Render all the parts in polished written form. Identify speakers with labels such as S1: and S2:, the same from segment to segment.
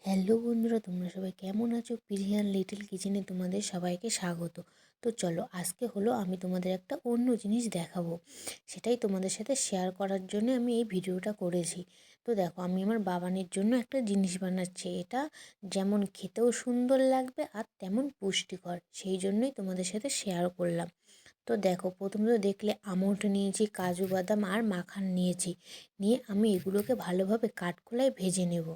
S1: Hello বন্ধুরা, তোমরা সবাই কেমন আছো? প্রিয়ান লিটল কিচেনে তোমাদের সবাইকে স্বাগত। তো চলো, আজকে হলো আমি তোমাদের একটা অন্য জিনিস দেখাবো, সেটাই তোমাদের সাথে শেয়ার করার জন্য আমি এই ভিডিওটা করেছি। তো দেখো, আমি আমার বাবানের জন্য একটা জিনিস বানাচ্ছি। এটা যেমন খেতেও সুন্দর লাগবে আর তেমন পুষ্টিকর, সেই জন্যই তোমাদের সাথে শেয়ার করলাম। তো দেখো, প্রথমে তো দেখলে আমন্ড নিয়েছি, কাজু বাদাম আর মাখন নিয়েছি। নিয়ে আমি এগুলোকে ভালোভাবে কাঠখোলায় ভেজে নেব।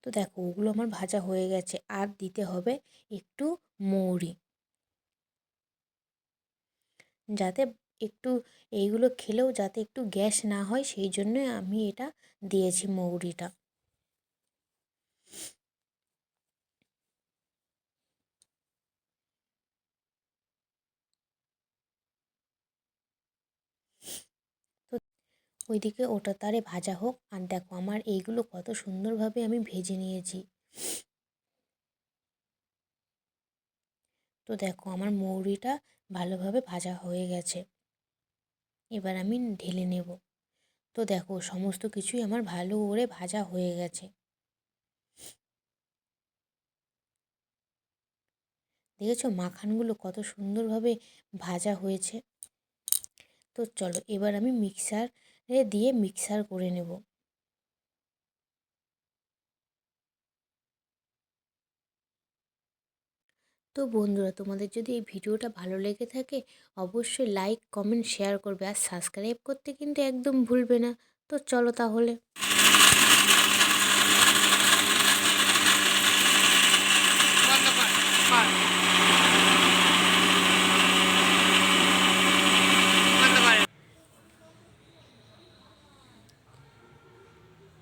S1: তো দেখো, ওগুলো আমার ভাজা হয়ে গেছে। আর দিতে হবে একটু মৌরি, যাতে একটু এইগুলো খেলেও যাতে একটু গ্যাস না হয়, সেই জন্য আমি এটা দিয়েছি মৌরিটা। তো ওইদিকে ওটা তারে ভাজা হোক। আর দেখো, আমার এইগুলো কত সুন্দরভাবে আমি ভেজে নিয়েছি। তো দেখো, আমার মৌরিটা ভালোভাবে ভাজা হয়ে গেছে। এবার আমি ঢেলে নেব। তো দেখো, সমস্ত কিছুই আমার ভালো করে ভাজা হয়ে গেছে। দেখেছো মাখানগুলো কত সুন্দরভাবে ভাজা হয়েছে? তো চলো, এবার আমি মিক্সারে দিয়ে মিক্সার করে নেব। তো বন্ধুরা, তোমাদের যদি এই ভিডিওটা ভালো লেগে থাকে, অবশ্যই লাইক, কমেন্ট, শেয়ার করবে। আর সাবস্ক্রাইব করতে কিন্তু একদম ভুলবে না। তো চলো তাহলে।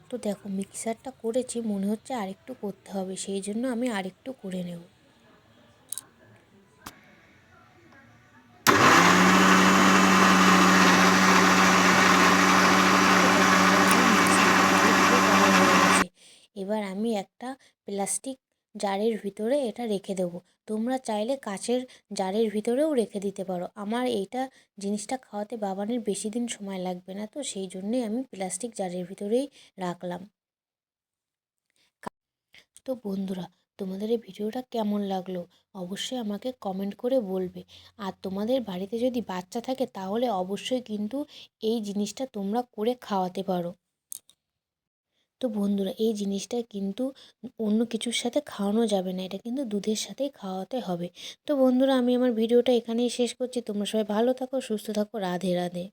S1: তো দেখো, মিক্সারটা করেছি, মনে হচ্ছে আরেকটু করতে হবে, সেই জন্য আমি আরেকটু করে নেব। এবার আমি একটা প্লাস্টিক জারের ভিতরে এটা রেখে দেবো। তোমরা চাইলে কাচের জারের ভিতরেও রেখে দিতে পারো। আমার এইটা জিনিসটা খাওয়াতে বাবানের বেশি দিন সময় লাগবে না, তো সেই জন্যই আমি প্লাস্টিক জারের ভিতরেই রাখলাম। তো বন্ধুরা, তোমাদের এই ভিডিওটা কেমন লাগলো অবশ্যই আমাকে কমেন্ট করে বলবে। আর তোমাদের বাড়িতে যদি বাচ্চা থাকে, তাহলে অবশ্যই কিন্তু এই জিনিসটা তোমরা করে খাওয়াতে পারো। তো বন্ধুরা, এই জিনিসটা কিন্তু অন্য কিছুর সাথে খাওয়ানো যাবে না, এটা কিন্তু দুধের সাথেই খাওয়াতে হবে। তো বন্ধুরা, আমি আমার ভিডিওটা এখানেই শেষ করছি। তোমরা সবাই ভালো থাকো, সুস্থ থাকো। রাধে রাধে।